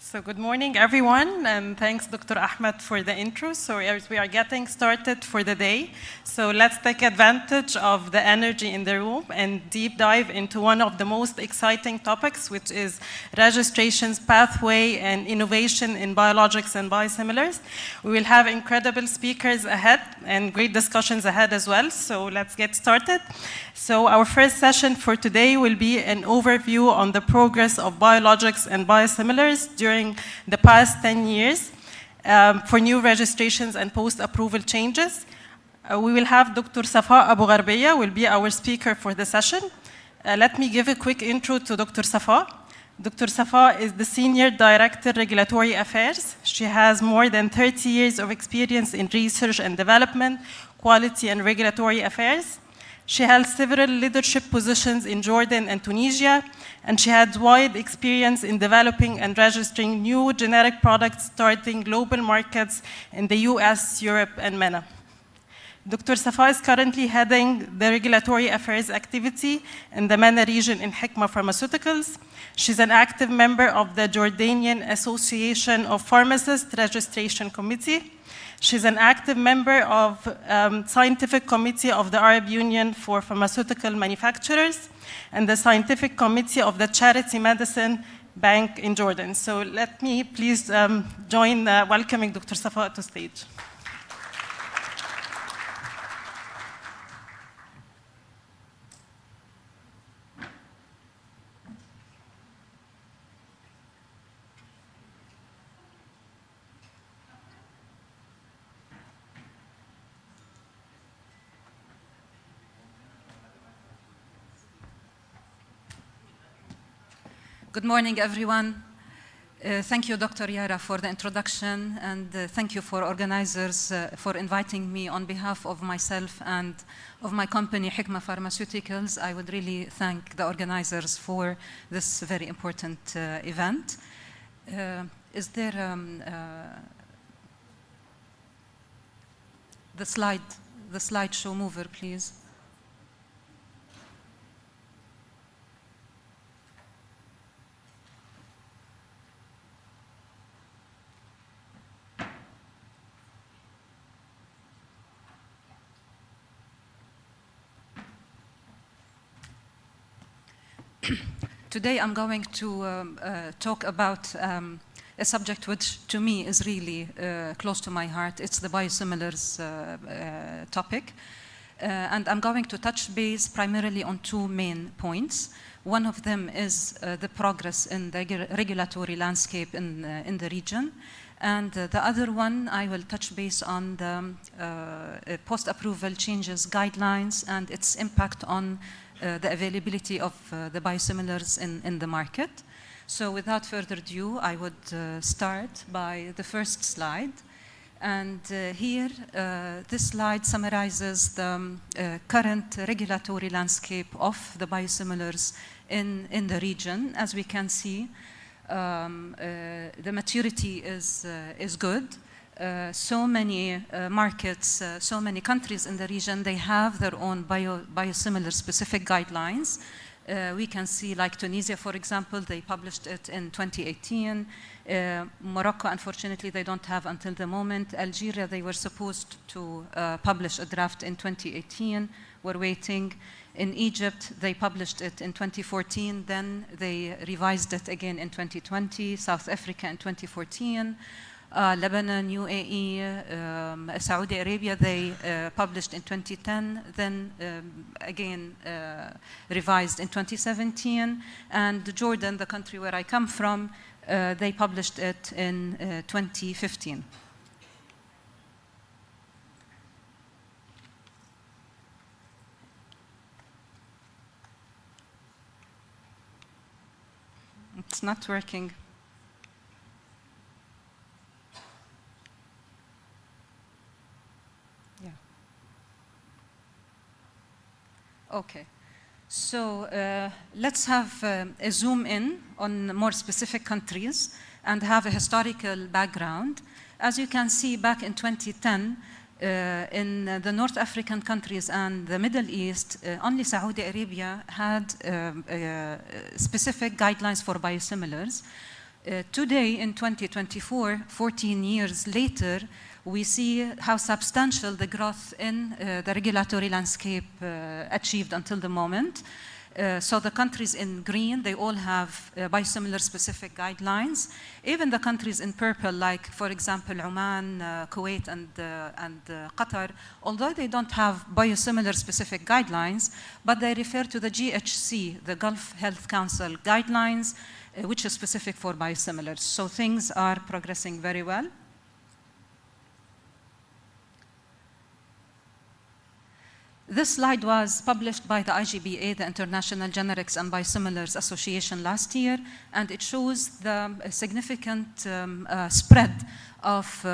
So good morning, everyone, and thanks, Dr. Ahmed, for the intro. So as we are getting started for the day, so let's take advantage of the energy in the room and deep dive into one of the most exciting topics, which is registrations pathway and innovation in biologics and biosimilars. We will have incredible speakers ahead and great discussions ahead as well. So let's get started. So our first session for today will be an overview on the progress of biologics and biosimilars during the past 10 years for new registrations and post-approval changes. We will have Dr. Safa Abu Gharbiah will be our speaker for the session. Let me give a quick intro to Dr. Safa. Dr. Safa is the Senior Director, Regulatory Affairs. She has more than 30 years of experience in research and development, quality and regulatory affairs. She held several leadership positions in Jordan and Tunisia, and she had wide experience in developing and registering new generic products targeting global markets in the US, Europe, and MENA. Dr. Safa is currently heading the regulatory affairs activity in the MENA region in Hikma Pharmaceuticals. She's an active member of the Jordanian Association of Pharmacists Registration Committee. She's an active member of Scientific Committee of the Arab Union for Pharmaceutical Manufacturers and the Scientific Committee of the Charity Medicine Bank in Jordan. So let me please join welcoming Dr. Safa to stage. Good morning, everyone. Thank you, Dr. Yara, for the introduction, and thank you for organizers for inviting me on behalf of myself and of my company, Hikma Pharmaceuticals. I would really thank the organizers for this very important event. Is there the slideshow mover, please? Today I'm going to talk about a subject which to me is really close to my heart. It's the biosimilars topic. And I'm going to touch base primarily on two main points. One of them is the progress in the regulatory landscape in the region. And the other one, I will touch base on the post-approval changes guidelines and its impact on the availability of the biosimilars in the market. So without further ado, I would start by the first slide. And here, this slide summarizes the current regulatory landscape of the biosimilars in the region. As we can see, the maturity is good. So many markets, so many countries in the region, they have their own biosimilar specific guidelines. We can see like Tunisia, for example, they published it in 2018. Morocco, unfortunately, they don't have until the moment. Algeria, they were supposed to publish a draft in 2018. We're waiting. In Egypt, they published it in 2014. Then they revised it again in 2020. South Africa in 2014. Lebanon, UAE, Saudi Arabia, they published in 2010, then again revised in 2017, and Jordan, the country where I come from, they published it in 2015. It's not working. Okay, so let's have a zoom in on more specific countries and have a historical background. As you can see, back in 2010, in the North African countries and the Middle East, only Saudi Arabia had specific guidelines for biosimilars. Today, in 2024, 14 years later, we see how substantial the growth in the regulatory landscape achieved until the moment. So the countries in green, they all have biosimilar specific guidelines. Even the countries in purple, like for example, Oman, Kuwait, and Qatar, although they don't have biosimilar specific guidelines, but they refer to the GHC, the Gulf Health Council guidelines, which is specific for biosimilars. So things are progressing very well. This slide was published by the IGBA, the International Generics and Biosimilars Association, last year, and it shows the significant spread of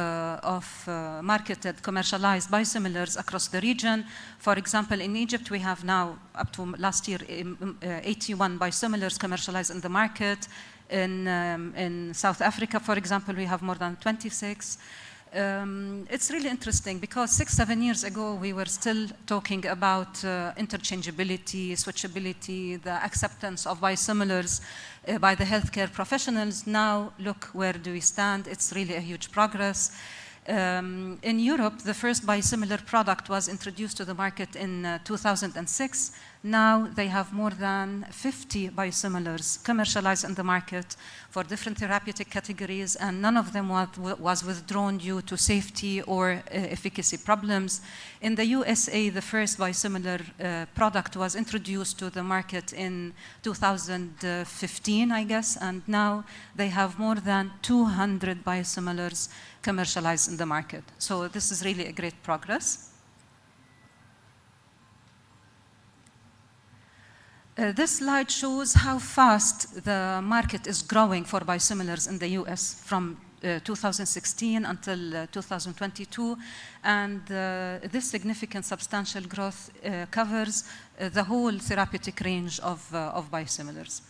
marketed, commercialized biosimilars across the region. For example, in Egypt, we have now, up to last year, 81 biosimilars commercialized in the market. In South Africa, for example, we have more than 26. It's really interesting because 6-7 years ago, we were still talking about interchangeability, switchability, the acceptance of biosimilars by the healthcare professionals. Now, look, where do we stand? It's really a huge progress. In Europe, the first biosimilar product was introduced to the market in 2006. Now they have more than 50 biosimilars commercialized in the market for different therapeutic categories, and none of them was withdrawn due to safety or efficacy problems. In the USA, the first biosimilar product was introduced to the market in 2015, I guess, and now they have more than 200 biosimilars commercialized in the market. So this is really a great progress. This slide shows how fast the market is growing for biosimilars in the US from 2016 until 2022. And this significant substantial growth covers the whole therapeutic range of biosimilars.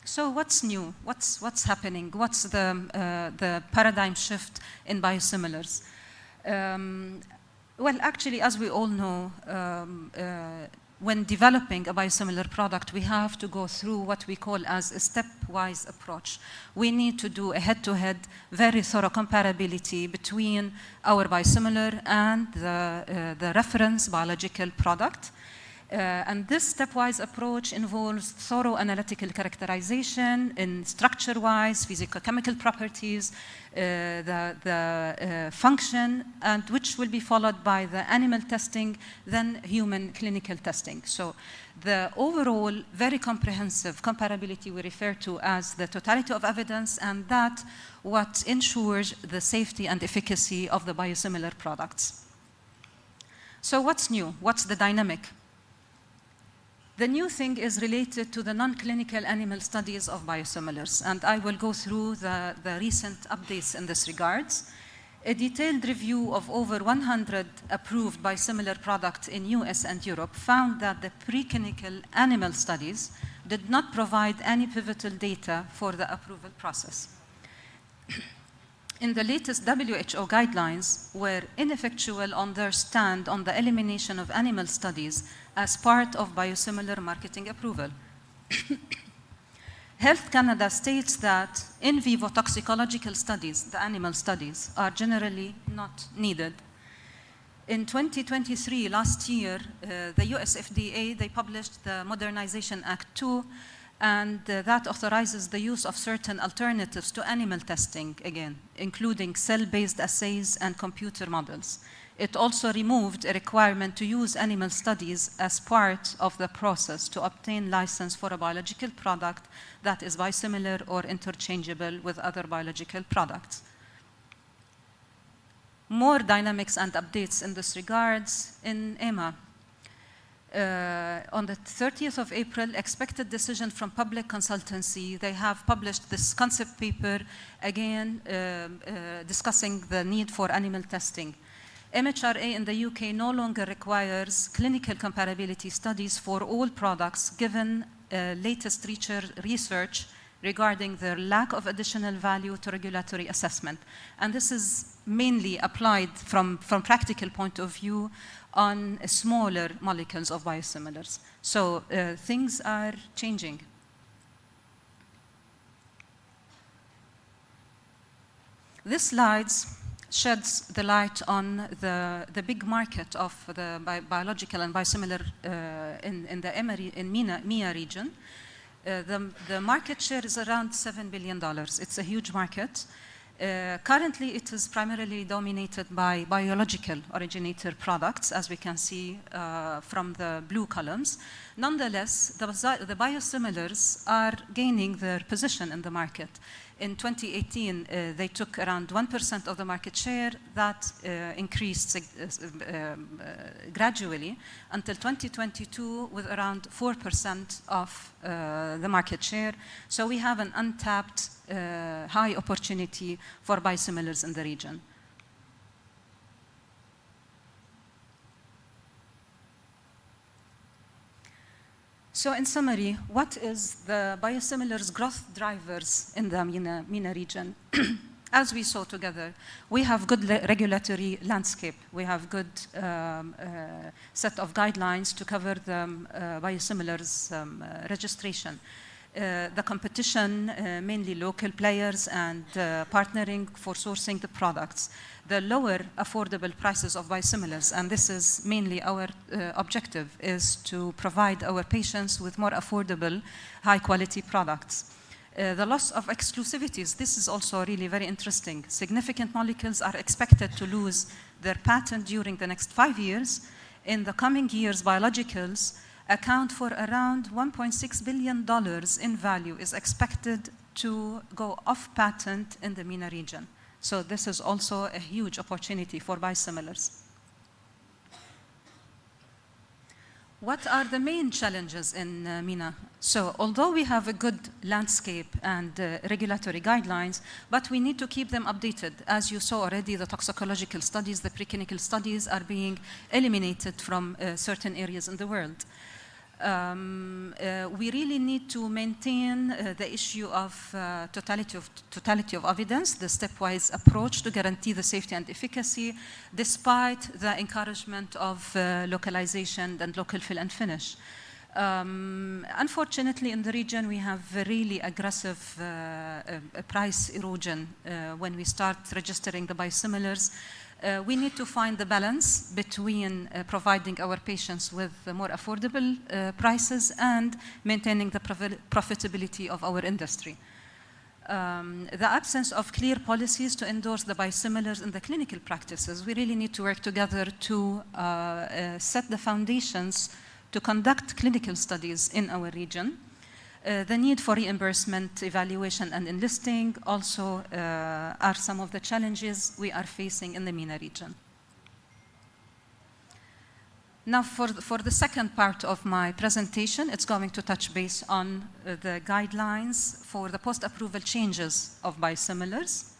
So what's new? What's happening? What's the paradigm shift in biosimilars? Well, actually, as we all know, when developing a biosimilar product, we have to go through what we call as a stepwise approach. We need to do a head-to-head, very thorough comparability between our biosimilar and the reference biological product. And this stepwise approach involves thorough analytical characterization in structure-wise, physicochemical properties, the function, and which will be followed by the animal testing, then human clinical testing. So the overall very comprehensive comparability we refer to as the totality of evidence, and that what ensures the safety and efficacy of the biosimilar products. So what's new? What's the dynamic? The new thing is related to the non-clinical animal studies of biosimilars, and I will go through the recent updates in this regards. A detailed review of over 100 approved biosimilar products in US and Europe found that the preclinical animal studies did not provide any pivotal data for the approval process. In the latest WHO guidelines, were ineffectual on their stand on the elimination of animal studies as part of biosimilar marketing approval. Health Canada states that in vivo toxicological studies, the animal studies, are generally not needed. In 2023, last year, the US FDA, they published the Modernization Act 2, and that authorizes the use of certain alternatives to animal testing, again, including cell-based assays and computer models. It also removed a requirement to use animal studies as part of the process to obtain license for a biological product that is biosimilar or interchangeable with other biological products. More dynamics and updates in this regards in EMA. On the 30th of April, expected decision from public consultancy. They have published this concept paper, again, discussing the need for animal testing. MHRA in the UK no longer requires clinical comparability studies for all products given latest research regarding their lack of additional value to regulatory assessment. And this is mainly applied from practical point of view on smaller molecules of biosimilars. So things are changing. This slide sheds the light on the big market of the biological and biosimilar in the MENA region. The market share is around $7 billion. It's a huge market. Currently, it is primarily dominated by biological originator products, as we can see from the blue columns. Nonetheless, the biosimilars are gaining their position in the market. In 2018, they took around 1% of the market share. That increased gradually until 2022 with around 4% of the market share. So we have an untapped high opportunity for biosimilars in the region. So in summary, what is the biosimilars growth drivers in the MENA region? As we saw together, we have good regulatory landscape. We have good set of guidelines to cover the biosimilars registration. The competition, mainly local players and partnering for sourcing the products. The lower affordable prices of biosimilars, and this is mainly our objective, is to provide our patients with more affordable, high-quality products. The loss of exclusivities, this is also really very interesting. Significant molecules are expected to lose their patent during the next 5 years. In the coming years, biologicals account for around $1.6 billion in value is expected to go off patent in the MENA region. So this is also a huge opportunity for biosimilars. What are the main challenges in MENA? So although we have a good landscape and regulatory guidelines, but we need to keep them updated. As you saw already, the toxicological studies, the preclinical studies are being eliminated from certain areas in the world. We really need to maintain the issue of totality of evidence, the stepwise approach to guarantee the safety and efficacy, despite the encouragement of localization and local fill and finish. Unfortunately, in the region, we have really aggressive price erosion when we start registering the biosimilars. We need to find the balance between providing our patients with more affordable prices and maintaining the profitability of our industry. The absence of clear policies to endorse the biosimilars in the clinical practices, we really need to work together to set the foundations to conduct clinical studies in our region. The need for reimbursement, evaluation, and enlisting also are some of the challenges we are facing in the MENA region. Now, for the second part of my presentation, it's going to touch base on the guidelines for the post-approval changes of biosimilars.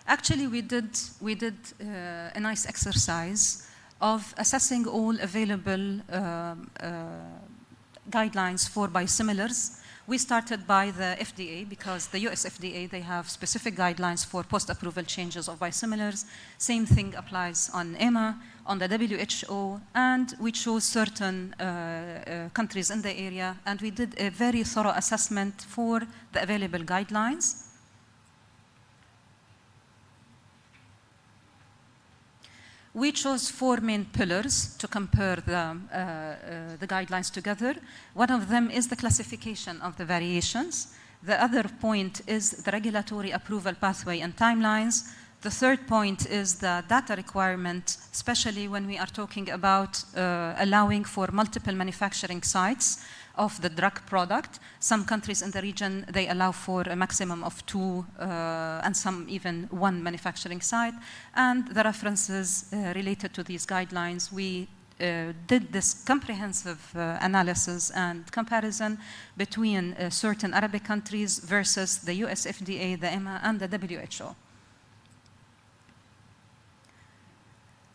Actually, we did a nice exercise of assessing all available guidelines for biosimilars. We started by the FDA because the US FDA, they have specific guidelines for post-approval changes of biosimilars. Same thing applies on EMA, on the WHO, and we chose certain countries in the area, and we did a very thorough assessment for the available guidelines. We chose 4 main pillars to compare the guidelines together. One of them is the classification of the variations. The other point is the regulatory approval pathway and timelines. The third point is the data requirement, especially when we are talking about allowing for multiple manufacturing sites of the drug product. Some countries in the region, they allow for a maximum of 2 and some even 1 manufacturing site. And the references related to these guidelines, we did this comprehensive analysis and comparison between certain Arabic countries versus the US FDA, the EMA, and the WHO.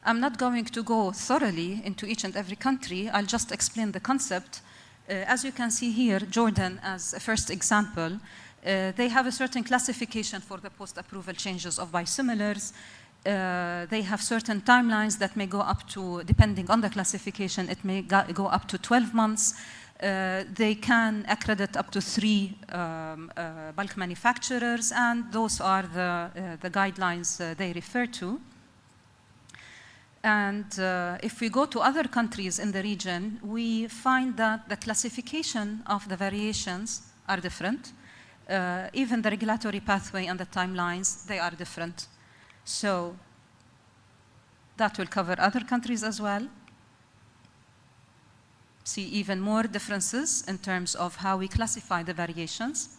I'm not going to go thoroughly into each and every country. I'll just explain the concept. As you can see here, Jordan as a first example, they have a certain classification for the post-approval changes of biosimilars. They have certain timelines that may go up to, depending on the classification, it may go up to 12 months. They can accredit up to 3 bulk manufacturers, and those are the guidelines they refer to. And if we go to other countries in the region, we find that the classification of the variations are different. Even the regulatory pathway and the timelines, they are different. So that will cover other countries as well. See even more differences in terms of how we classify the variations.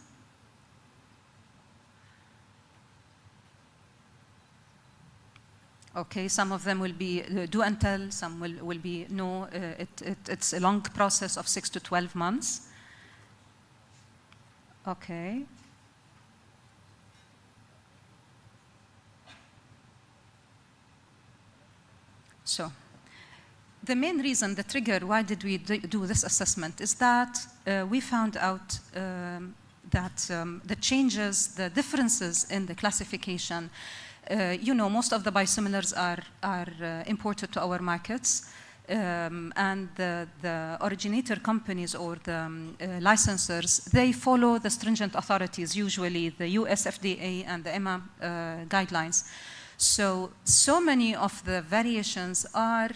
Okay, some of them will be do and tell, some will be no, it's a long process of 6 to 12 months. Okay. So, the main reason, the trigger, why did we do this assessment is that we found out that the changes, the differences in the classification, you know, most of the biosimilars are imported to our markets, and the originator companies or the licensors, they follow the stringent authorities, usually the US FDA and the EMA guidelines. So many of the variations are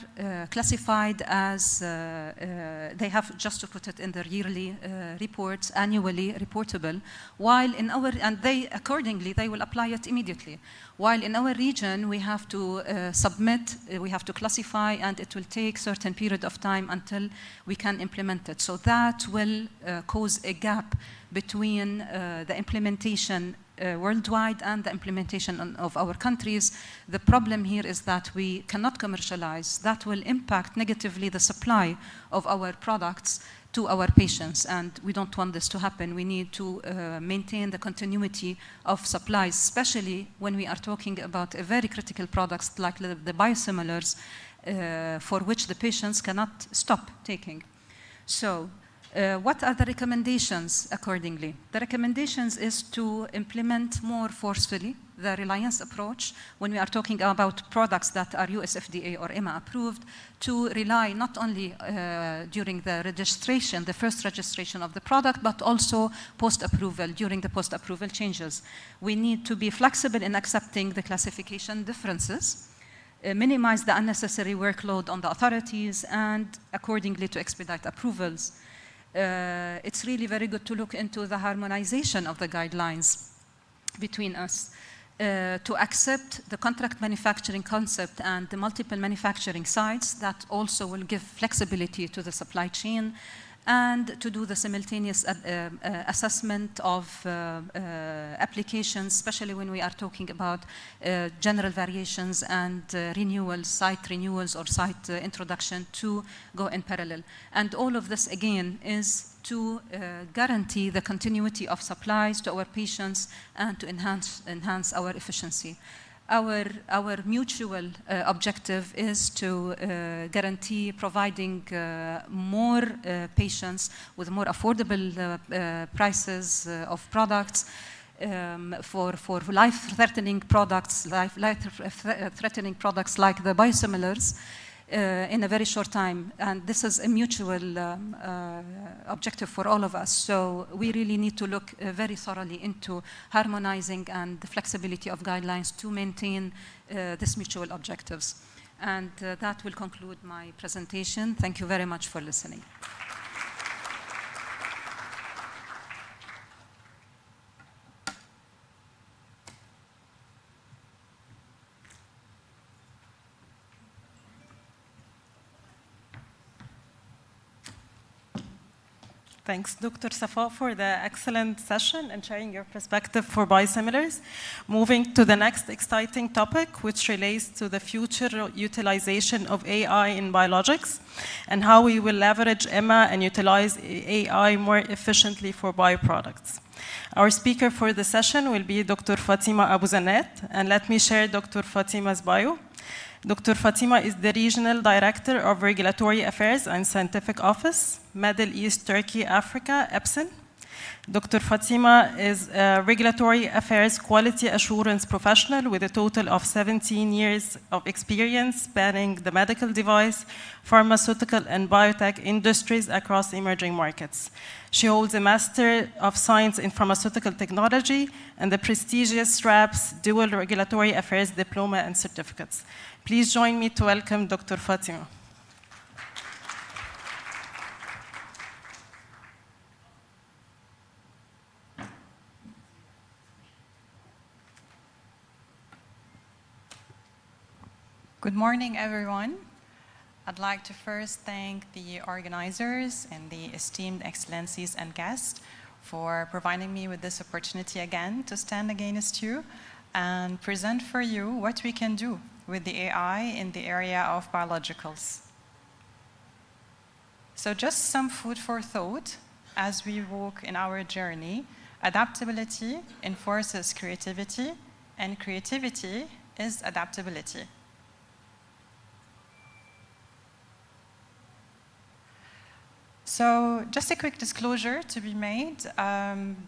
classified as, they have, just to put it in their yearly reports, annually reportable, while in our, and they, accordingly, they will apply it immediately. While in our region, we have to submit, we have to classify, and it will take a certain period of time until we can implement it. So that will cause a gap between the implementation worldwide and the implementation of our countries. The problem here is that we cannot commercialize. That will impact negatively the supply of our products to our patients, and we don't want this to happen. We need to maintain the continuity of supplies, especially when we are talking about a very critical products like the biosimilars, for which the patients cannot stop taking. So, what are the recommendations accordingly? The recommendations is to implement more forcefully the reliance approach when we are talking about products that are US FDA or EMA approved, to rely not only during the registration, the first registration of the product, but also post-approval, during the post-approval changes. We need to be flexible in accepting the classification differences, minimize the unnecessary workload on the authorities, and accordingly to expedite approvals. It's really very good to look into the harmonization of the guidelines between us, to accept the contract manufacturing concept and the multiple manufacturing sites. That also will give flexibility to the supply chain, and to do the simultaneous assessment of applications, especially when we are talking about general variations and renewals, site renewals or site introduction, to go in parallel. And all of this, again, is to guarantee the continuity of supplies to our patients and to enhance our efficiency. Our mutual objective is to guarantee providing more patients with more affordable prices of products, for life-threatening products, life-threatening products like the biosimilars, in a very short time. And this is a mutual objective for all of us. So we really need to look very thoroughly into harmonizing and the flexibility of guidelines to maintain these mutual objectives. And that will conclude my presentation. Thank you very much for listening. Thanks, Dr. Safa, for the excellent session and sharing your perspective for biosimilars. Moving to the next exciting topic, which relates to the future utilization of AI in biologics and how we will leverage EMA and utilize AI more efficiently for bioproducts. Our speaker for the session will be Dr. Fatima Abu Zanat, and let me share Dr. Fatima's bio. Dr. Fatima is the Regional Director of Regulatory Affairs and Scientific Office, Middle East, Turkey, Africa, Ipsen. Dr. Fatima is a Regulatory Affairs Quality Assurance Professional with a total of 17 years of experience spanning the medical device, pharmaceutical, and biotech industries across emerging markets. She holds a Master of Science in Pharmaceutical Technology and the prestigious SRAP's Dual Regulatory Affairs Diploma and Certificates. Please join me to welcome Dr. Fatima. Good morning, everyone. I'd like to first thank the organizers and the esteemed excellencies and guests for providing me with this opportunity again to stand against you and present for you what we can do with the AI in the area of biologicals. So just some food for thought as we walk in our journey. Adaptability enforces creativity, and creativity is adaptability. So just a quick disclosure to be made.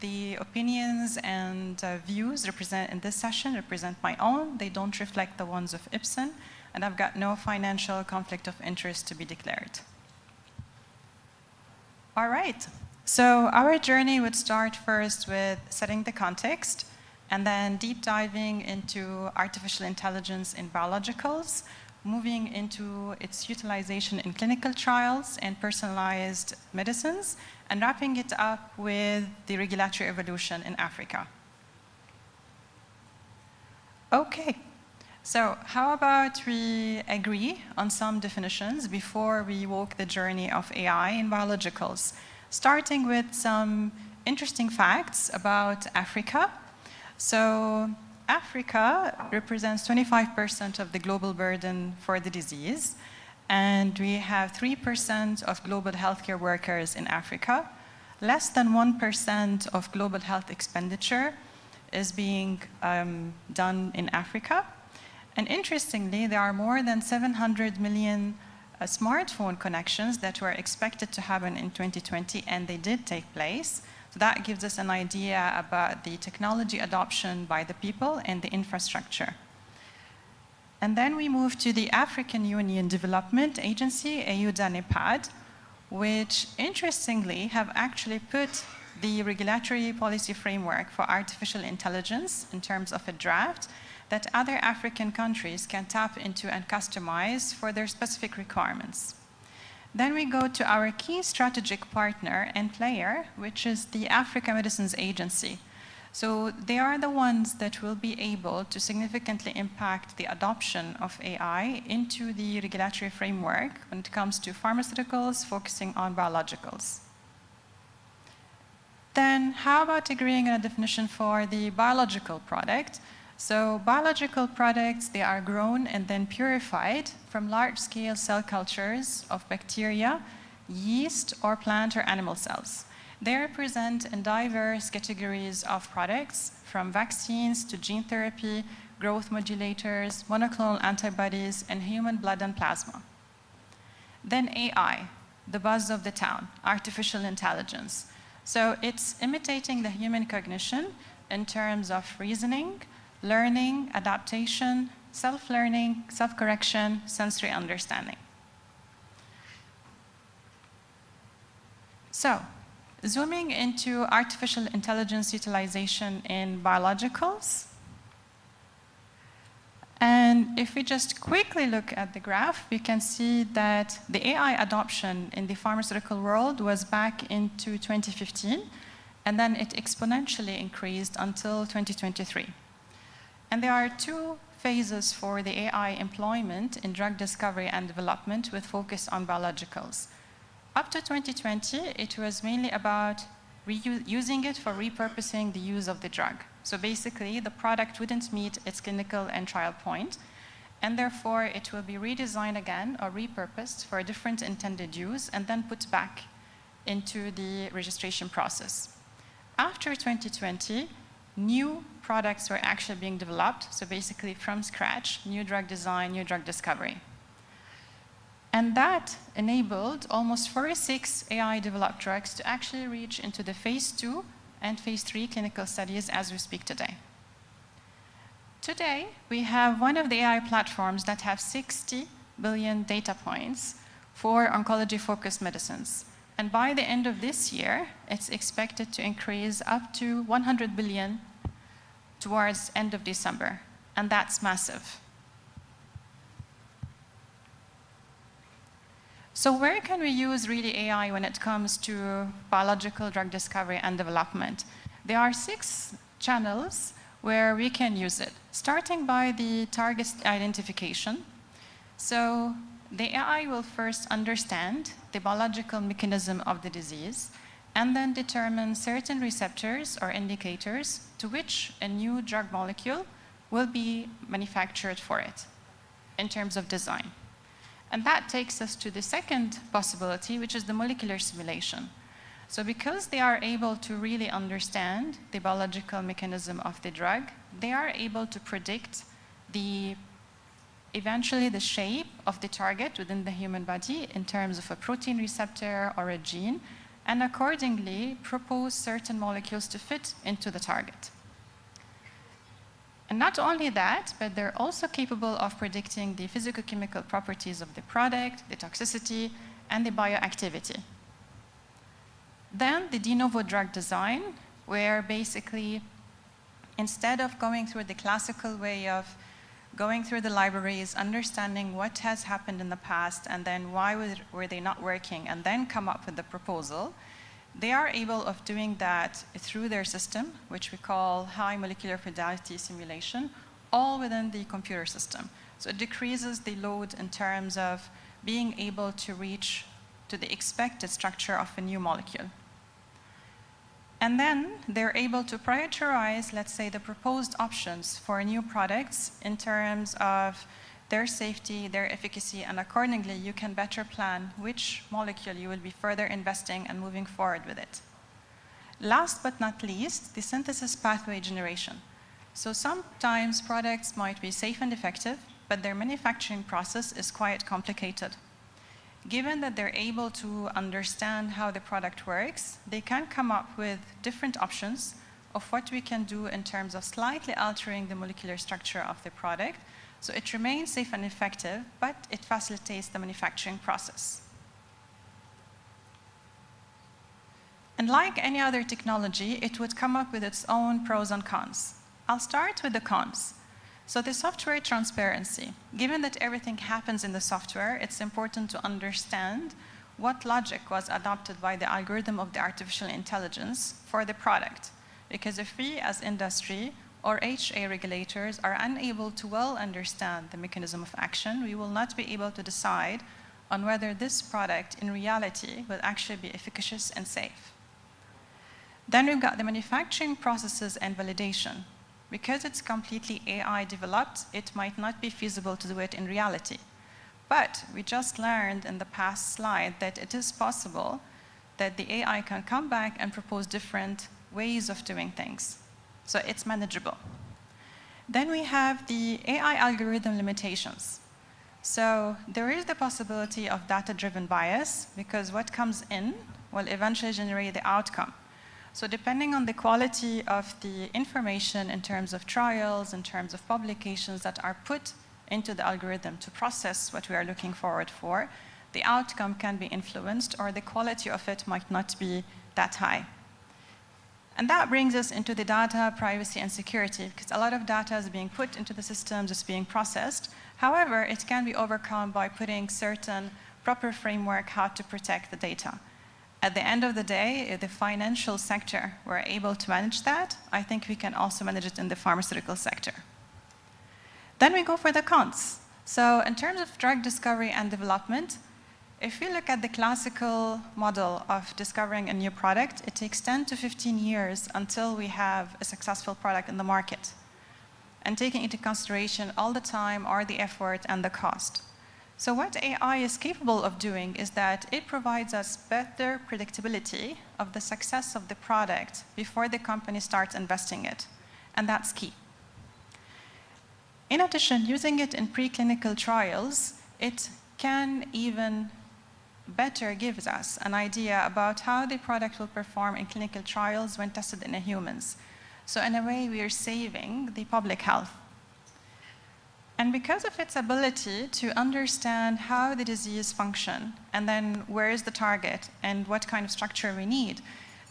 The opinions and views represent in this session represent my own. They don't reflect the ones of Ipsen, and I've got no financial conflict of interest to be declared. All right, so our journey would start first with setting the context and then deep diving into artificial intelligence in biologicals, moving into its utilization in clinical trials and personalized medicines, and wrapping it up with the regulatory evolution in Africa. Okay, so how about we agree on some definitions before we walk the journey of AI in biologicals, starting with some interesting facts about Africa. So Africa represents 25% of the global burden for the disease, and we have 3% of global healthcare workers in Africa. Less than 1% of global health expenditure is being done in Africa. And interestingly, there are more than 700 million smartphone connections that were expected to happen in 2020, and they did take place. So that gives us an idea about the technology adoption by the people and the infrastructure. And then we move to the African Union Development Agency, AUDA-NEPAD, which interestingly have actually put the regulatory policy framework for artificial intelligence in terms of a draft that other African countries can tap into and customize for their specific requirements. Then we go to our key strategic partner and player, which is the Africa Medicines Agency. So they are the ones that will be able to significantly impact the adoption of AI into the regulatory framework when it comes to pharmaceuticals, focusing on biologicals. Then how about agreeing on a definition for the biological product? So biological products, they are grown and then purified from large-scale cell cultures of bacteria, yeast, or plant or animal cells. They represent in diverse categories of products, from vaccines to gene therapy, growth modulators, monoclonal antibodies, and human blood and plasma. Then AI, the buzz of the town, artificial intelligence. So it's imitating the human cognition in terms of reasoning, learning, adaptation, self-learning, self-correction, sensory understanding. So, zooming into artificial intelligence utilization in biologicals. And if we just quickly look at the graph, we can see that the AI adoption in the pharmaceutical world was back into 2015, and then it exponentially increased until 2023. And there are two phases for the AI employment in drug discovery and development with focus on biologicals. Up to 2020, it was mainly about using it for repurposing the use of the drug. So basically, the product wouldn't meet its clinical and trial point, and therefore it will be redesigned again or repurposed for a different intended use and then put back into the registration process. After 2020, new products were actually being developed, so basically from scratch, new drug design, new drug discovery. And that enabled almost 46 AI-developed drugs to actually reach into the phase 2 and phase 3 clinical studies as we speak today. Today, we have one of the AI platforms that have 60 billion data points for oncology-focused medicines. And by the end of this year, it's expected to increase up to 100 billion towards end of December. And that's massive. So where can we use really AI when it comes to biological drug discovery and development? There are 6 channels where we can use it, starting by the target identification. So the AI will first understand the biological mechanism of the disease and then determine certain receptors or indicators to which a new drug molecule will be manufactured for it in terms of design. And that takes us to the second possibility, which is the molecular simulation. So because they are able to really understand the biological mechanism of the drug, they are able to predict eventually the shape of the target within the human body in terms of a protein receptor or a gene, and accordingly propose certain molecules to fit into the target. And not only that, but they're also capable of predicting the physicochemical properties of the product, the toxicity, and the bioactivity. Then the de novo drug design, where basically instead of going through the classical way of going through the libraries, understanding what has happened in the past, and then why were they not working, and then come up with the proposal, they are able of doing that through their system, which we call high molecular fidelity simulation, all within the computer system. So it decreases the load in terms of being able to reach to the expected structure of a new molecule. And then they're able to prioritize, let's say, the proposed options for new products in terms of their safety, their efficacy, and accordingly, you can better plan which molecule you will be further investing and moving forward with it. Last but not least, the synthesis pathway generation. So sometimes products might be safe and effective, but their manufacturing process is quite complicated. Given that they're able to understand how the product works, they can come up with different options of what we can do in terms of slightly altering the molecular structure of the product, so it remains safe and effective, but it facilitates the manufacturing process. And like any other technology, it would come up with its own pros and cons. I'll start with the cons. So the software transparency. Given that everything happens in the software, it's important to understand what logic was adopted by the algorithm of the artificial intelligence for the product. Because if we as industry or HA regulators are unable to well understand the mechanism of action, we will not be able to decide on whether this product in reality will actually be efficacious and safe. Then we've got the manufacturing processes and validation. Because it's completely AI developed, it might not be feasible to do it in reality. But we just learned in the past slide that it is possible that the AI can come back and propose different ways of doing things. So it's manageable. Then we have the AI algorithm limitations. So there is the possibility of data-driven bias, because what comes in will eventually generate the outcome. So depending on the quality of the information in terms of trials, in terms of publications that are put into the algorithm to process what we are looking forward for, the outcome can be influenced, or the quality of it might not be that high. And that brings us into the data privacy and security, because a lot of data is being put into the systems, it's being processed. However, it can be overcome by putting certain proper framework how to protect the data. At the end of the day, if the financial sector were able to manage that, I think we can also manage it in the pharmaceutical sector. Then we go for the cons. So in terms of drug discovery and development, if we look at the classical model of discovering a new product, it takes 10 to 15 years until we have a successful product in the market. And taking into consideration all the time, or the effort, and the cost. So what AI is capable of doing is that it provides us better predictability of the success of the product before the company starts investing it. and that's key. In addition, using it in preclinical trials, it can even better give us an idea about how the product will perform in clinical trials when tested in humans. So in a way, we are saving the public health. And because of its ability to understand how the disease function, and then where is the target, and what kind of structure we need,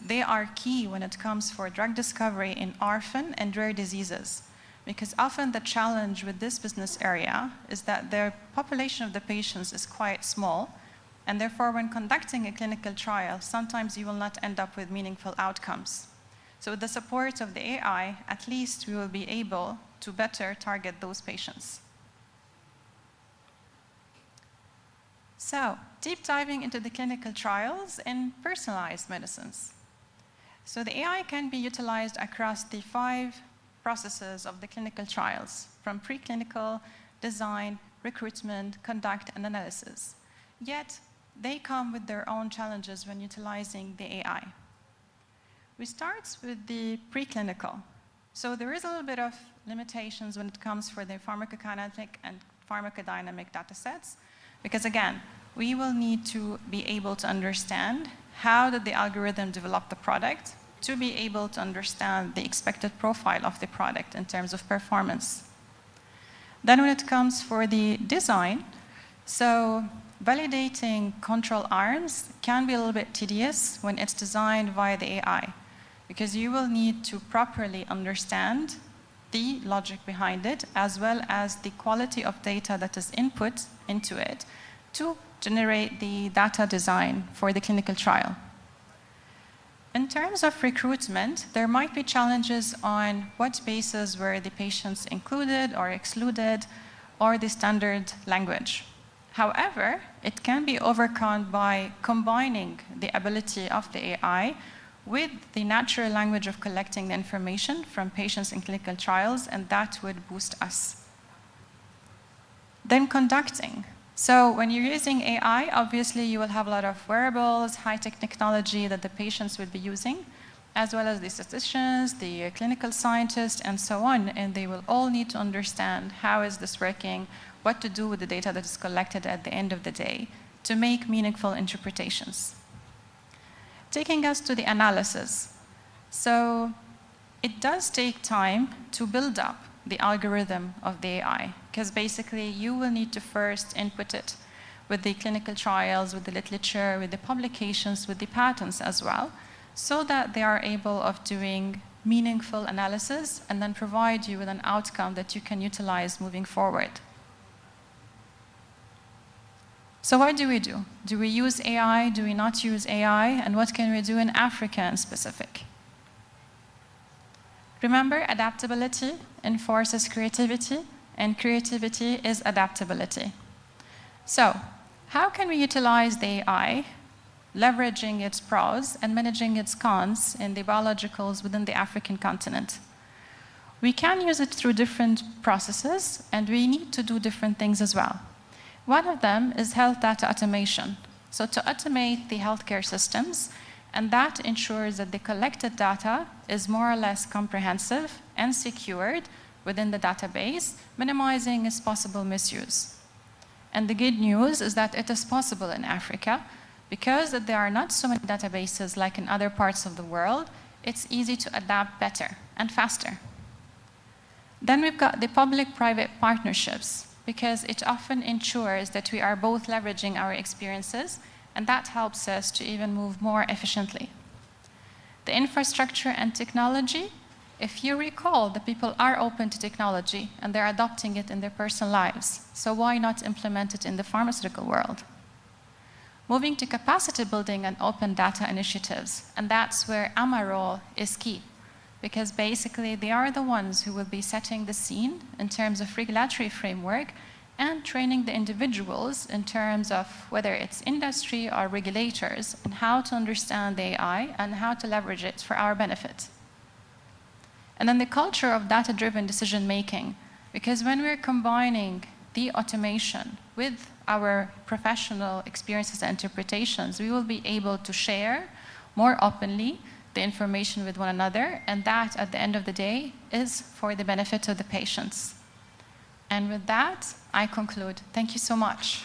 they are key when it comes for drug discovery in orphan and rare diseases. Because often the challenge with this business area is that the population of the patients is quite small, and therefore when conducting a clinical trial, sometimes you will not end up with meaningful outcomes. So with the support of the AI, at least we will be able to better target those patients. So, deep diving into the clinical trials in personalized medicines. So the AI can be utilized across the 5 processes of the clinical trials, from preclinical, design, recruitment, conduct, and analysis. Yet, they come with their own challenges when utilizing the AI. We start with the preclinical. So there is a little bit of limitations when it comes for the pharmacokinetic and pharmacodynamic data sets, because again, we will need to be able to understand how did the algorithm develop the product to be able to understand the expected profile of the product in terms of performance. Then when it comes for the design, so validating control arms can be a little bit tedious when it's designed via the AI, because you will need to properly understand the logic behind it, as well as the quality of data that is input into it to generate the data design for the clinical trial. In terms of recruitment, there might be challenges on what basis were the patients included or excluded, or the standard language. However, it can be overcome by combining the ability of the AI with the natural language of collecting the information from patients in clinical trials, and that would boost us. Then conducting. So when you're using AI, obviously you will have a lot of wearables, high-tech technology that the patients would be using, as well as the statisticians, the clinical scientists, and so on, and they will all need to understand how is this working, what to do with the data that is collected at the end of the day to make meaningful interpretations. Taking us to the analysis. So it does take time to build up the algorithm of the AI, because basically you will need to first input it with the clinical trials, with the literature, with the publications, with the patents as well, so that they are able of doing meaningful analysis and then provide you with an outcome that you can utilize moving forward. So what do we do? Do we use AI? Do we not use AI? And what can we do in Africa in specific? Remember, adaptability enforces creativity, and creativity is adaptability. So, how can we utilize the AI, leveraging its pros and managing its cons in the biologicals within the African continent? We can use it through different processes, and we need to do different things as well. One of them is health data automation. So to automate the healthcare systems, and that ensures that the collected data is more or less comprehensive and secured within the database, minimizing its possible misuse. And the good news is that it is possible in Africa, because there are not so many databases like in other parts of the world. It's easy to adapt better and faster. Then we've got the public-private partnerships, because it often ensures that we are both leveraging our experiences, and that helps us to even move more efficiently. The infrastructure and technology, if you recall, the people are open to technology and they're adopting it in their personal lives. So why not implement it in the pharmaceutical world? Moving to capacity building and open data initiatives, and that's where Amor is key, because basically they are the ones who will be setting the scene in terms of regulatory framework and training the individuals in terms of whether it's industry or regulators and how to understand the AI and how to leverage it for our benefit. And then the culture of data-driven decision-making, because when we're combining the automation with our professional experiences and interpretations, we will be able to share more openly the information with one another, and that, at the end of the day, is for the benefit of the patients. And with that, I conclude. Thank you so much.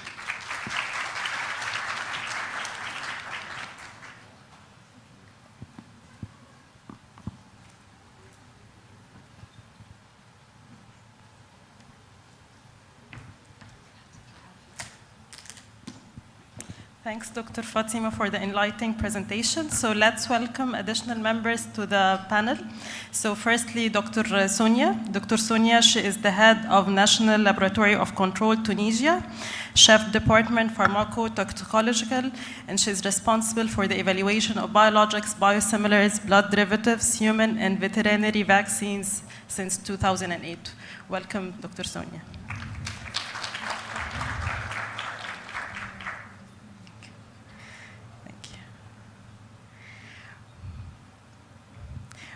Thanks, Dr. Fatima, for the enlightening presentation. So let's welcome additional members to the panel. So firstly, Dr. Sonia. Dr. Sonia, she is the head of National Laboratory of Control, Tunisia, Chef Department Pharmacotoxicological, and she's responsible for the evaluation of biologics, biosimilars, blood derivatives, human and veterinary vaccines since 2008. Welcome, Dr. Sonia.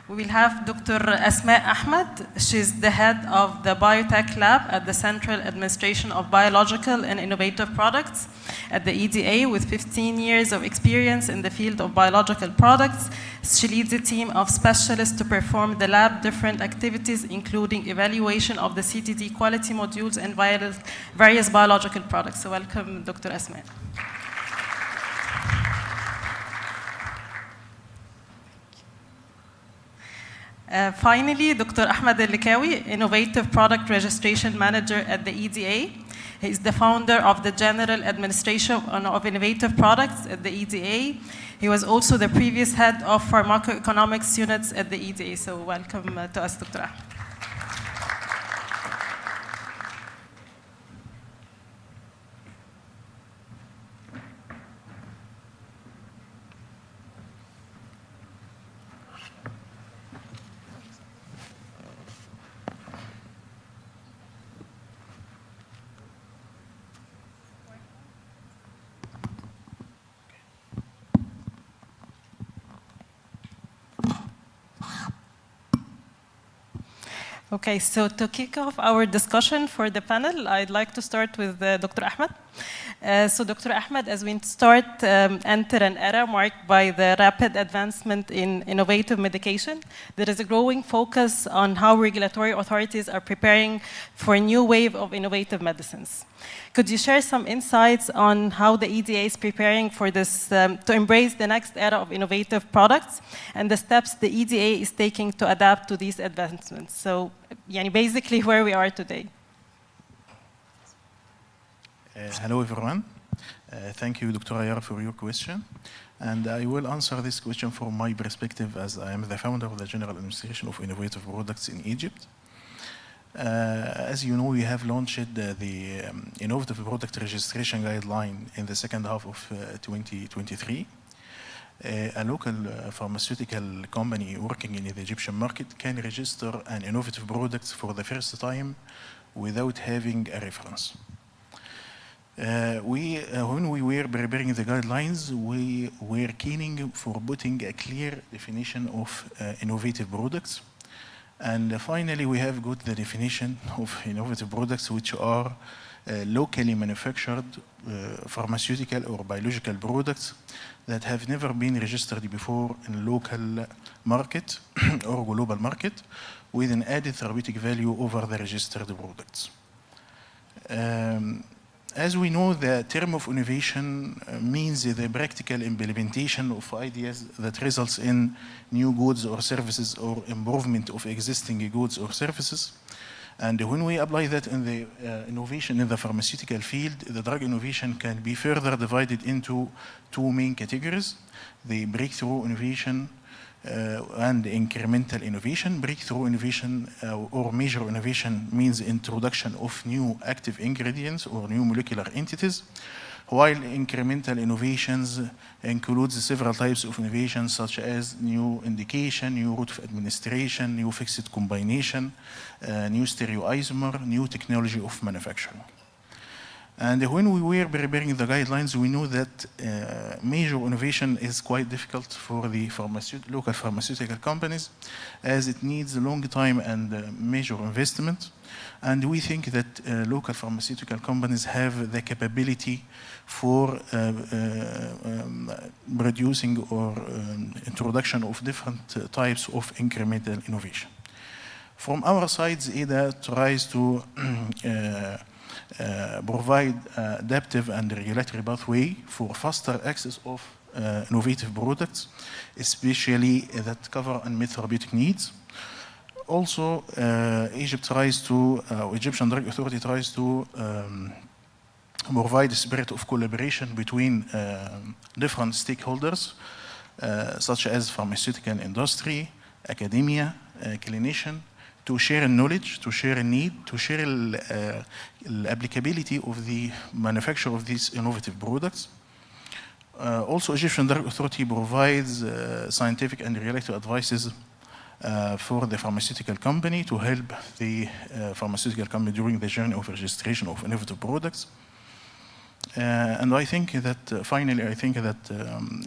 We will have Dr. Asmaa Ahmed. She's the head of the Biotech Lab at the Central Administration of Biological and Innovative Products at the EDA with 15 years of experience in the field of biological products. She leads a team of specialists to perform the lab different activities, including evaluation of the CTD quality modules and various biological products. So welcome, Dr. Asmaa. Finally, Dr. Ahmed El-lekawy, Innovative Product Registration Manager at the EDA. He is the founder of the General Administration of Innovative Products at the EDA. He was also the previous head of pharmacoeconomics units at the EDA. So welcome to us, Dr. Ahmed. Okay, so to kick off our discussion for the panel, I'd like to start with Dr. Ahmed. So Dr. Ahmed, as we enter an era marked by the rapid advancement in innovative medication, there is a growing focus on how regulatory authorities are preparing for a new wave of innovative medicines. Could you share some insights on how the EDA is preparing for this, to embrace the next era of innovative products and the steps the EDA is taking to adapt to these advancements? So, basically where we are today. Hello, everyone. Thank you, Dr. Yara, for your question. And I will answer this question from my perspective as I am the founder of the General Administration of Innovative Products in Egypt. As you know, we have launched the Innovative Product Registration Guideline in the second half of 2023. A local pharmaceutical company working in the Egyptian market can register an innovative product for the first time without having a reference. When we were preparing the guidelines, we were keening for putting a clear definition of innovative products. And finally, we have got the definition of innovative products, which are locally manufactured pharmaceutical or biological products that have never been registered before in local market or global market with an added therapeutic value over the registered products. As we know, the term of innovation means the practical implementation of ideas that results in new goods or services or improvement of existing goods or services. And when we apply that in the innovation in the pharmaceutical field, the drug innovation can be further divided into two main categories: the breakthrough innovation and incremental innovation. Breakthrough innovation or major innovation means introduction of new active ingredients or new molecular entities, while incremental innovations includes several types of innovations such as new indication, new route of administration, new fixed combination, new stereoisomer, new technology of manufacturing. And when we were preparing the guidelines, we knew that major innovation is quite difficult for the local pharmaceutical companies, as it needs a long time and major investment. And we think that local pharmaceutical companies have the capability for producing or introduction of different types of incremental innovation. From our side, EDA tries to provide adaptive and regulatory pathway for faster access of innovative products, especially that cover unmet therapeutic needs. Also, Egyptian Drug Authority tries to provide a spirit of collaboration between different stakeholders, such as pharmaceutical industry, academia, clinician, to share knowledge, to share a need, to share the applicability of the manufacture of these innovative products. Also, Egyptian Drug Authority provides scientific and regulatory advices for the pharmaceutical company to help the pharmaceutical company during the journey of registration of innovative products. And I think that finally,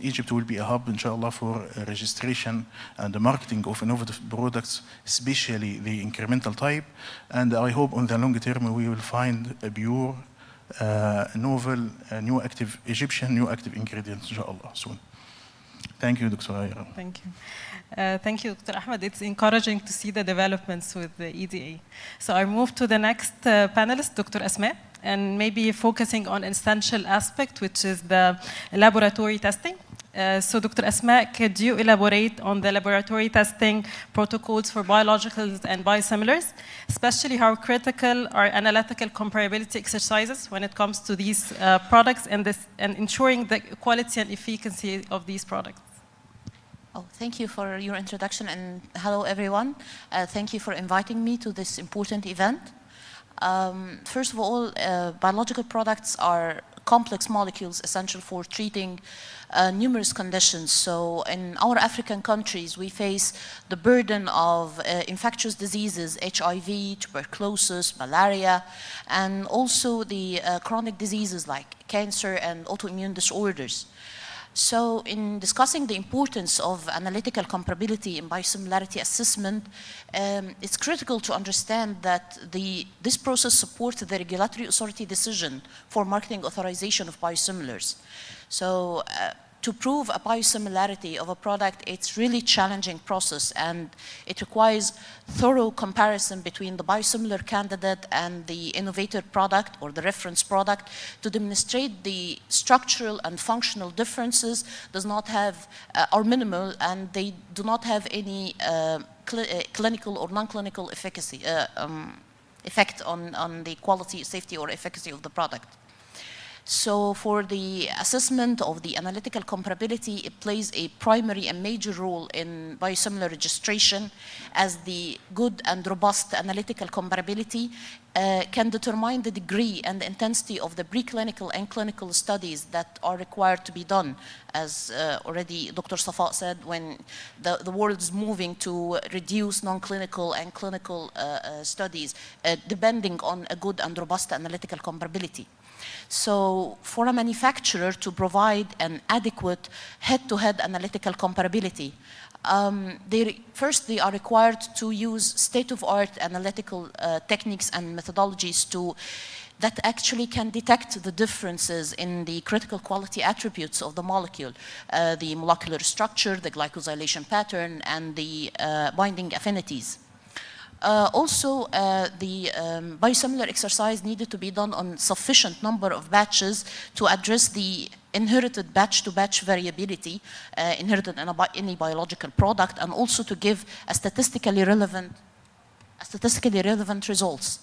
Egypt will be a hub, inshallah, for registration and the marketing of innovative products, especially the incremental type. And I hope on the long term we will find a pure, novel, new active Egyptian, new active ingredients, inshallah, soon. Thank you, Dr. Yara. Thank you. Thank you, Dr. Ahmed. It's encouraging to see the developments with the EDA. So I move to the next panelist, Dr. Asmaa, and maybe focusing on an essential aspect, which is the laboratory testing. So Dr. Asmaa, could you elaborate on the laboratory testing protocols for biologicals and biosimilars, especially how critical are analytical comparability exercises when it comes to these products and ensuring the quality and efficacy of these products? Oh, thank you for your introduction, and hello everyone. Thank you for inviting me to this important event. First of all, biological products are complex molecules essential for treating numerous conditions. So in our African countries, we face the burden of infectious diseases, HIV, tuberculosis, malaria, and also the chronic diseases like cancer and autoimmune disorders. So in discussing the importance of analytical comparability in biosimilarity assessment, it's critical to understand that this process supports the regulatory authority decision for marketing authorization of biosimilars. So to prove a biosimilarity of a product, it's really challenging process, and it requires thorough comparison between the biosimilar candidate and the innovator product or the reference product to demonstrate the structural and functional differences are minimal, and they do not have any clinical or non-clinical efficacy effect on the quality, safety, or efficacy of the product. So for the assessment of the analytical comparability, it plays a primary and major role in biosimilar registration, as the good and robust analytical comparability can determine the degree and the intensity of the preclinical and clinical studies that are required to be done. As already Dr. Safa said, when the world is moving to reduce non-clinical and clinical studies, depending on a good and robust analytical comparability. So for a manufacturer to provide an adequate head-to-head analytical comparability, first they are required to use state-of-art analytical techniques and methodologies that actually can detect the differences in the critical quality attributes of the molecule, the molecular structure, the glycosylation pattern, and the binding affinities. Also, the biosimilar exercise needed to be done on sufficient number of batches to address the inherited batch-to-batch variability inherited in any biological product, and also to give a statistically relevant results.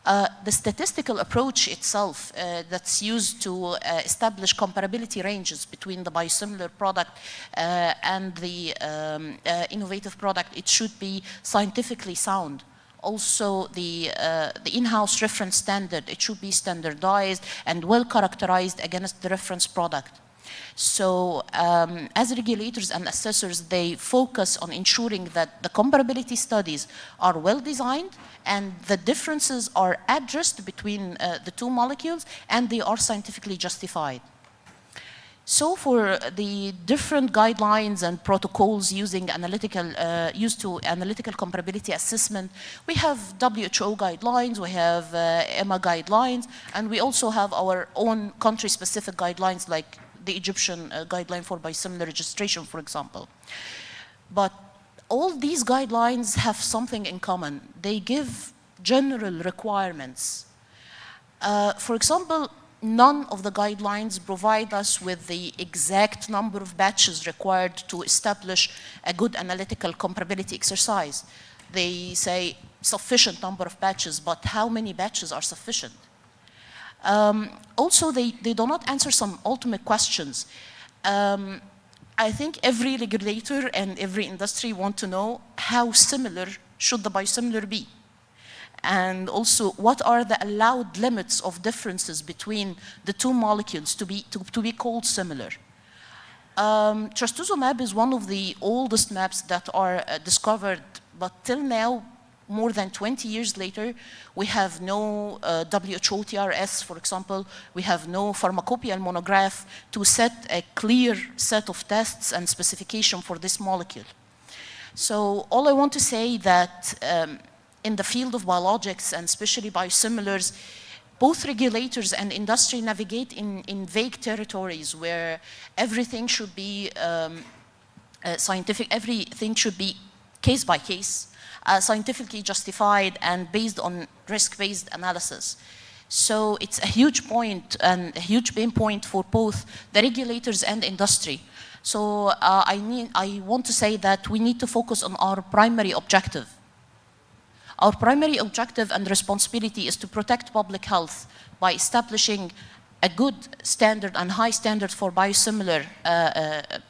The statistical approach itself that's used to establish comparability ranges between the biosimilar product and the innovative product, it should be scientifically sound. Also, the in-house reference standard, it should be standardized and well characterized against the reference product. So as regulators and assessors, they focus on ensuring that the comparability studies are well designed and the differences are addressed between the two molecules and they are scientifically justified. So for the different guidelines and protocols using used to analytical comparability assessment, we have WHO guidelines, we have EMA guidelines, and we also have our own country-specific guidelines like the Egyptian guideline for biosimilar registration, for example. But all these guidelines have something in common. They give general requirements. For example, none of the guidelines provide us with the exact number of batches required to establish a good analytical comparability exercise. They say sufficient number of batches, but how many batches are sufficient? Also, they do not answer some ultimate questions. I think every regulator and every industry want to know how similar should the biosimilar be? And also, what are the allowed limits of differences between the two molecules to be called similar? Trastuzumab is one of the oldest maps that are discovered, but till now, more than 20 years later, we have no WHO TRS, for example. We have no pharmacopoeial monograph to set a clear set of tests and specification for this molecule. So all I want to say that in the field of biologics and especially biosimilars, both regulators and industry navigate in vague territories where everything should be scientific, everything should be case by case, scientifically justified and based on risk-based analysis. So it's a huge point and a huge pain point for both the regulators and industry. So I want to say that we need to focus on our primary objective. Our primary objective and responsibility is to protect public health by establishing a good standard and high standard for biosimilar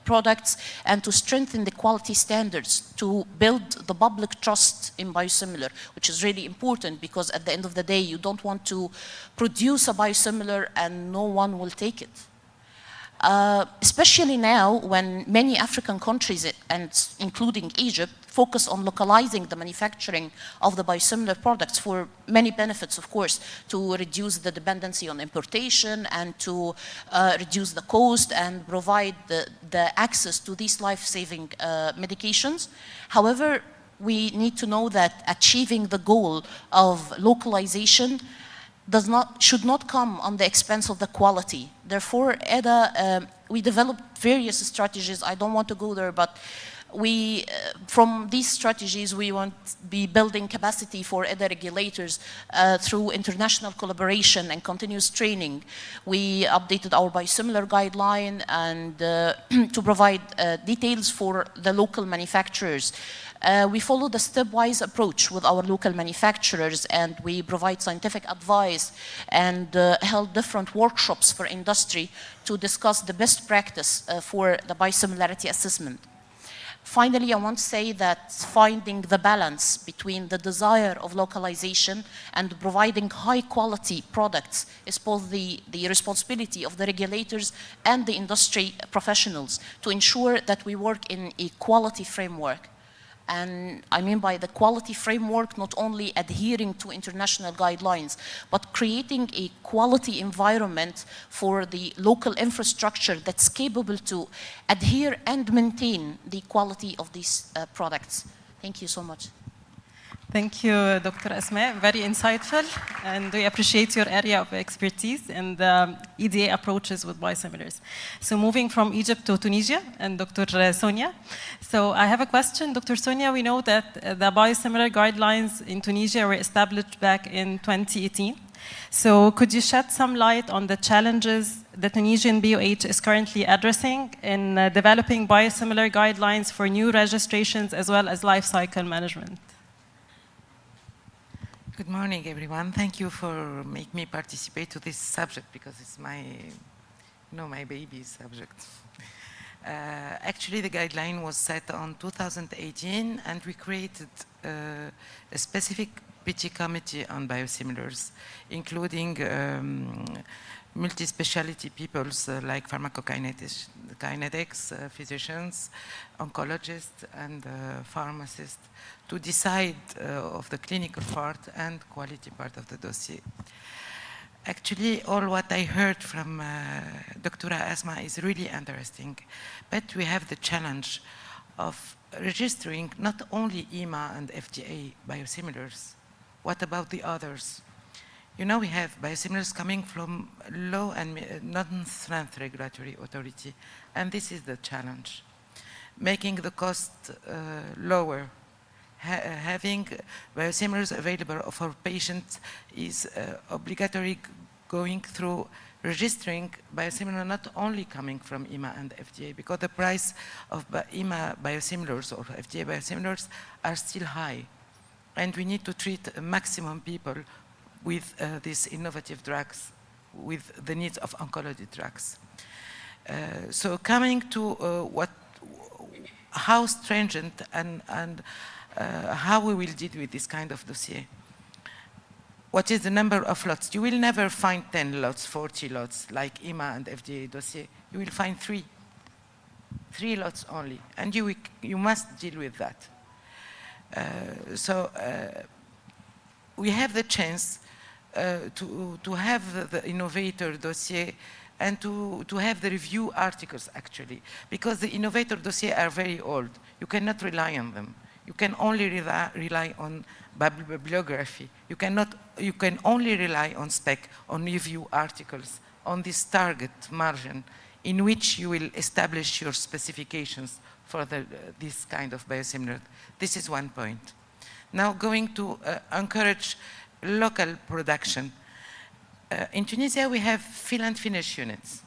products and to strengthen the quality standards to build the public trust in biosimilar, which is really important because at the end of the day, you don't want to produce a biosimilar and no one will take it. Especially now when many African countries, and including Egypt, focus on localizing the manufacturing of the biosimilar products for many benefits, of course, to reduce the dependency on importation and to reduce the cost and provide the access to these life-saving medications. However, we need to know that achieving the goal of localization should not come on the expense of the quality. Therefore, EDA, we developed various strategies. I don't want to go there, but from these strategies, we want to be building capacity for EDA regulators through international collaboration and continuous training. We updated our biosimilar guideline and to provide details for the local manufacturers. We follow the stepwise approach with our local manufacturers and we provide scientific advice and held different workshops for industry to discuss the best practice for the biosimilarity assessment. Finally, I want to say that finding the balance between the desire of localization and providing high quality products is both the responsibility of the regulators and the industry professionals to ensure that we work in a quality framework. And I mean by the quality framework, not only adhering to international guidelines, but creating a quality environment for the local infrastructure that's capable to adhere and maintain the quality of these products. Thank you so much. Thank you, Dr. Asmaa. Very insightful, and we appreciate your area of expertise and the EDA approaches with biosimilars. So moving from Egypt to Tunisia, and Dr. Sonia. So I have a question. Dr. Sonia, we know that the biosimilar guidelines in Tunisia were established back in 2018. So could you shed some light on the challenges the Tunisian BOH is currently addressing in developing biosimilar guidelines for new registrations as well as life cycle management? Good morning, everyone. Thank you for making me participate to this subject because it's my baby subject. Actually, the guideline was set on 2018, and we created a specific PT committee on biosimilars, including multi-speciality peoples like pharmacokinetics, physicians, oncologists, and pharmacists to decide of the clinical part and quality part of the dossier. Actually, all what I heard from Dr. Asmaa is really interesting, but we have the challenge of registering not only EMA and FDA biosimilars. What about the others? You know, we have biosimilars coming from low and non-strength regulatory authority, and this is the challenge. Making the cost lower, having biosimilars available for patients is obligatory, going through registering biosimilar not only coming from EMA and FDA, because the price of EMA biosimilars or FDA biosimilars are still high. And we need to treat maximum people with these innovative drugs, with the needs of oncology drugs. So coming to how stringent and how we will deal with this kind of dossier. What is the number of lots? You will never find 10 lots, 40 lots, like EMA and FDA dossier. You will find 3 lots only, and you must deal with that. We have the chance to have the innovator dossier and to have the review articles, actually, because the innovator dossier are very old. You cannot rely on them. You can only rely on bibliography. You can only rely on spec, on review articles, on this target margin in which you will establish your specifications for this kind of biosimilar. This is one point. Now going to encourage local production. In Tunisia, we have fill and finish units.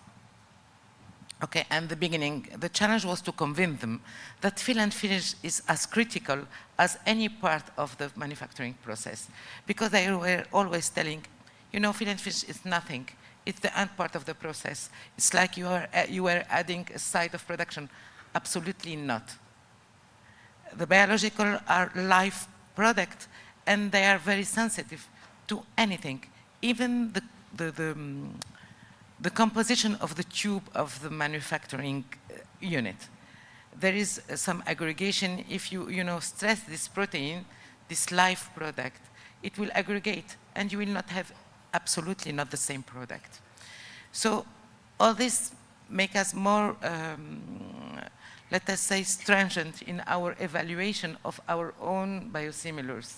Okay, and the beginning, the challenge was to convince them that fill and finish is as critical as any part of the manufacturing process. Because they were always telling, you know, fill and finish is nothing. It's the end part of the process. It's like you were adding a side of production. Absolutely not. The biological are live product, and they are very sensitive to anything, even the composition of the tube of the manufacturing unit. There is some aggregation. If you stress this protein, this live product, it will aggregate, and you will not have absolutely not the same product. So all this make us more, let us say, stringent in our evaluation of our own biosimilars,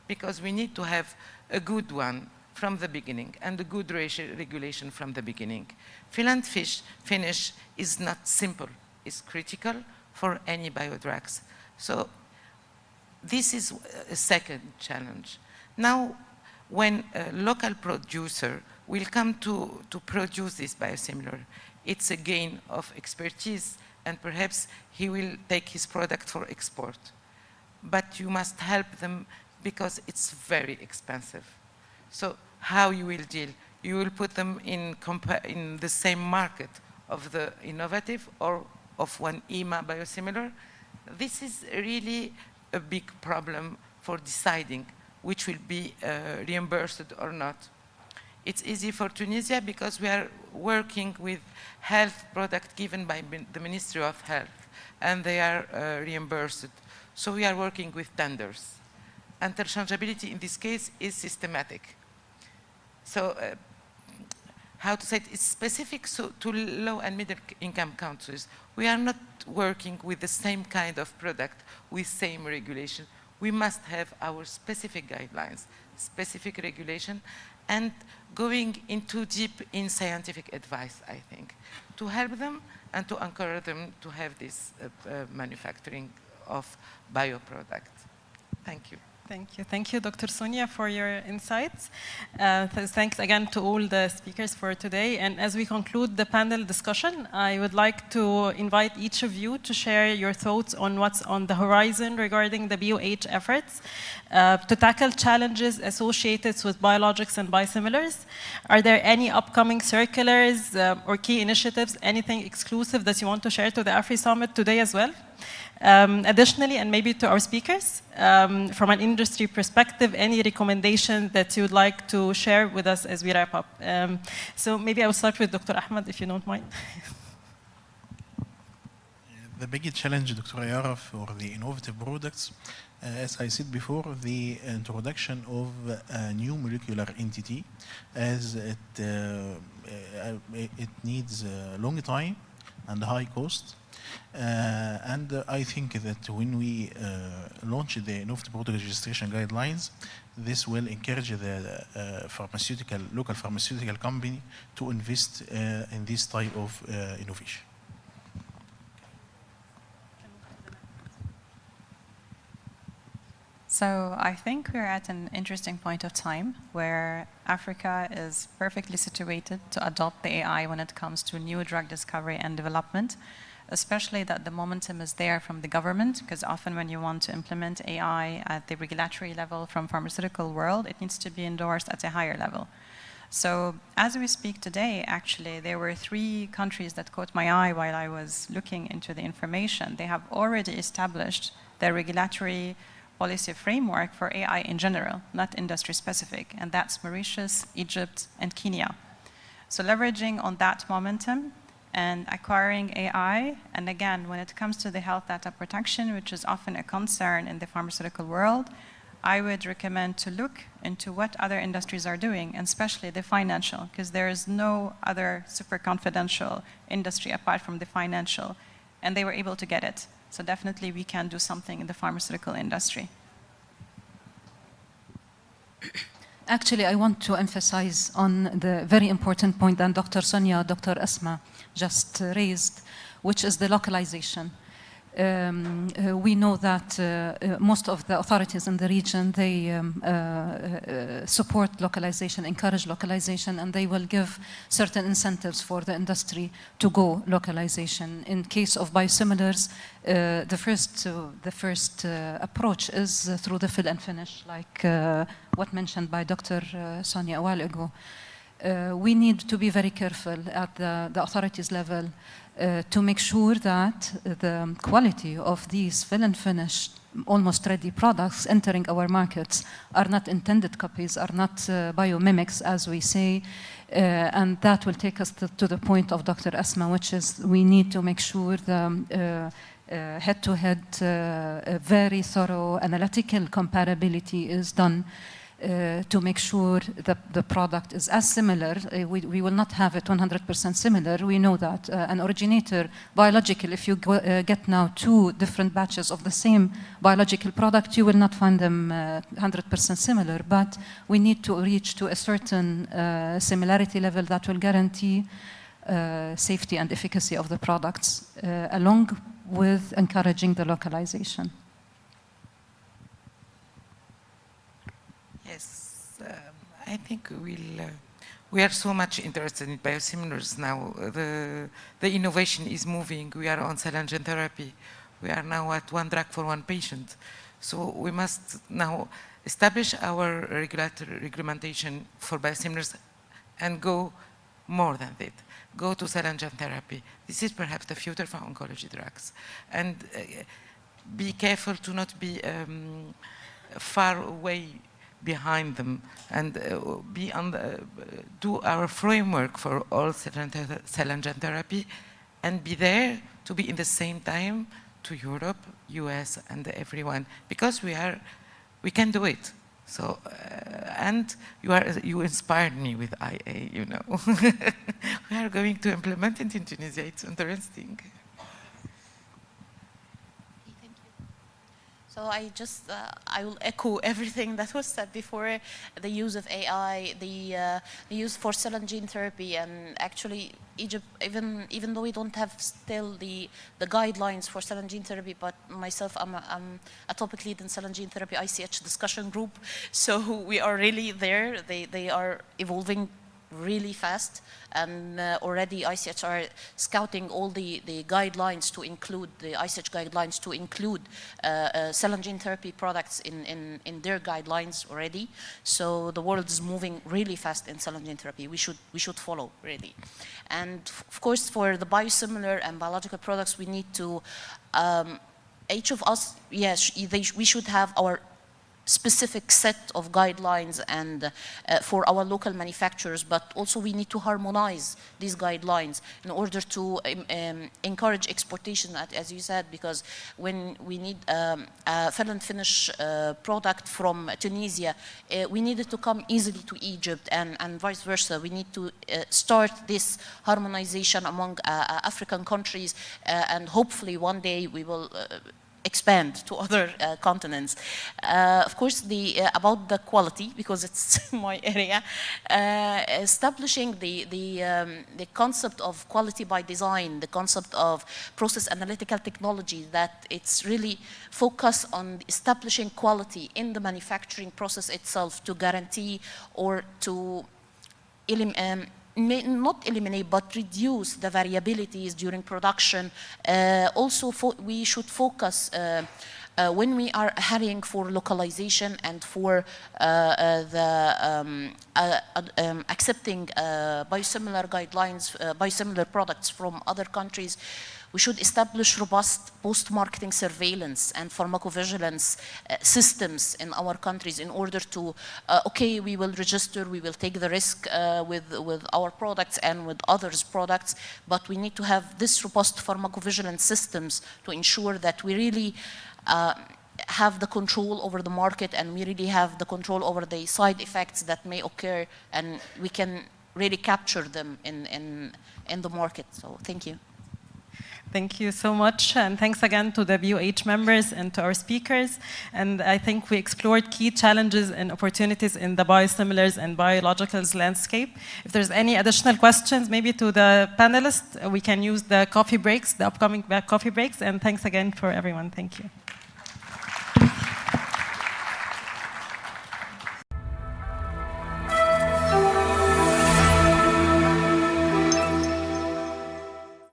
because we need to have a good one from the beginning and a good regulation from the beginning. Fill and finish is not simple. It's critical for any biodrugs. So this is a second challenge. Now, when a local producer will come to produce this biosimilar, it's a gain of expertise, and perhaps he will take his product for export. But you must help them because it's very expensive. So how you will deal? You will put them in the same market of the innovative or of one EMA biosimilar? This is really a big problem for deciding which will be reimbursed or not. It's easy for Tunisia because we are working with health product given by the Ministry of Health, and they are reimbursed. So we are working with tenders. Interchangeability in this case is systematic. So how to say it, it's specific to low and middle income countries. We are not working with the same kind of product with same regulation. We must have our specific guidelines, specific regulation, and going into deep in scientific advice, I think, to help them and to encourage them to have this manufacturing of bioproducts. Thank you. Thank you. Thank you, Dr. Sonia, for your insights. Thanks again to all the speakers for today. And as we conclude the panel discussion, I would like to invite each of you to share your thoughts on what's on the horizon regarding the BOH efforts to tackle challenges associated with biologics and biosimilars. Are there any upcoming circulars or key initiatives, anything exclusive that you want to share to the AfriSummit today as well? Additionally, and maybe to our speakers, from an industry perspective, any recommendation that you would like to share with us as we wrap up? So maybe I will start with Dr. Ahmed, if you don't mind. The big challenge, Dr. Yara, for the innovative products, as I said before, the introduction of a new molecular entity, as it needs a long time and high cost. And I think that when we launch the innovative product registration guidelines, this will encourage the local pharmaceutical company to invest in this type of innovation. So I think we're at an interesting point of time where Africa is perfectly situated to adopt the AI when it comes to new drug discovery and development, especially that the momentum is there from the government, because often when you want to implement AI at the regulatory level from pharmaceutical world, it needs to be endorsed at a higher level. So as we speak today, actually, there were 3 countries that caught my eye while I was looking into the information. They have already established their regulatory policy framework for AI in general, not industry specific, and that's Mauritius, Egypt, and Kenya. So leveraging on that momentum and acquiring AI, and again, when it comes to the health data protection, which is often a concern in the pharmaceutical world, I would recommend to look into what other industries are doing, and especially the financial, because there is no other super confidential industry apart from the financial, and they were able to get it. So definitely we can do something in the pharmaceutical industry. Actually, I want to emphasize on the very important point that Dr. Sonia, Dr. Asmaa just raised, which is the localization. We know that most of the authorities in the region, they support localization, encourage localization, and they will give certain incentives for the industry to go localization. In case of biosimilars, the first approach is through the fill and finish, like what mentioned by Dr. Sonia a while ago. We need to be very careful at the authorities level to make sure that the quality of these fill and finish, almost ready products entering our markets are not intended copies, are not biomimics, as we say, and that will take us to the point of Dr. Asmaa, which is we need to make sure the head-to-head, very thorough analytical comparability is done to make sure that the product is as similar. We will not have it 100% similar. We know that an originator, biological, if you get now 2 different batches of the same biological product, you will not find them 100% similar. But we need to reach to a certain similarity level that will guarantee safety and efficacy of the products, along with encouraging the localization. Yes, I think we are so much interested in biosimilars now. The innovation is moving. We are on cell and gene therapy. We are now at 1 drug for 1 patient. So we must now establish our regulation for biosimilars and go more than that. Go to cell and gene therapy. This is perhaps the future for oncology drugs. And be careful to not be far away behind them, and be on do our framework for all cell and gene therapy, and be there to be in the same time to Europe, US, and everyone, because we can do it. So, and you inspired me with IA, you know. We are going to implement it in Tunisia. It's interesting. So I will echo everything that was said before. The use of AI, the use for cell and gene therapy, and actually Egypt, even though we don't have still the guidelines for cell and gene therapy, but myself, I'm a topic lead in cell and gene therapy ICH discussion group. So we are really there. They are evolving really fast, and already ICH are scouting all the guidelines to include, the ICH guidelines to include cell and gene therapy products in their guidelines already. So the world is moving really fast in cell and gene therapy. We should follow, really. And of course, for the biosimilar and biological products, we need to each of us, yes, we should have our specific set of guidelines and for our local manufacturers, but also we need to harmonize these guidelines in order to encourage exportation, as you said, because when we need a fill and finish product from Tunisia, we need it to come easily to Egypt and vice versa. We need to start this harmonization among African countries, and hopefully one day we will expand to other continents. Of course, about the quality, because it's my area, establishing the concept of quality by design, the concept of process analytical technology, that it's really focused on establishing quality in the manufacturing process itself to guarantee or to not eliminate, but reduce the variabilities during production. Also, we should focus when we are hurrying for localization and for accepting biosimilar guidelines, biosimilar products from other countries. We should establish robust post-marketing surveillance and pharmacovigilance systems in our countries in order to, okay, we will register, we will take the risk with our products and with others' products, but we need to have this robust pharmacovigilance systems to ensure that we really have the control over the market, and we really have the control over the side effects that may occur, and we can really capture them in the market. So thank you. Thank you so much, and thanks again to the BOH members and to our speakers. And I think we explored key challenges and opportunities in the biosimilars and biologicals landscape. If there's any additional questions, maybe to the panelists, we can use the coffee breaks, the upcoming coffee breaks. And thanks again for everyone. Thank you.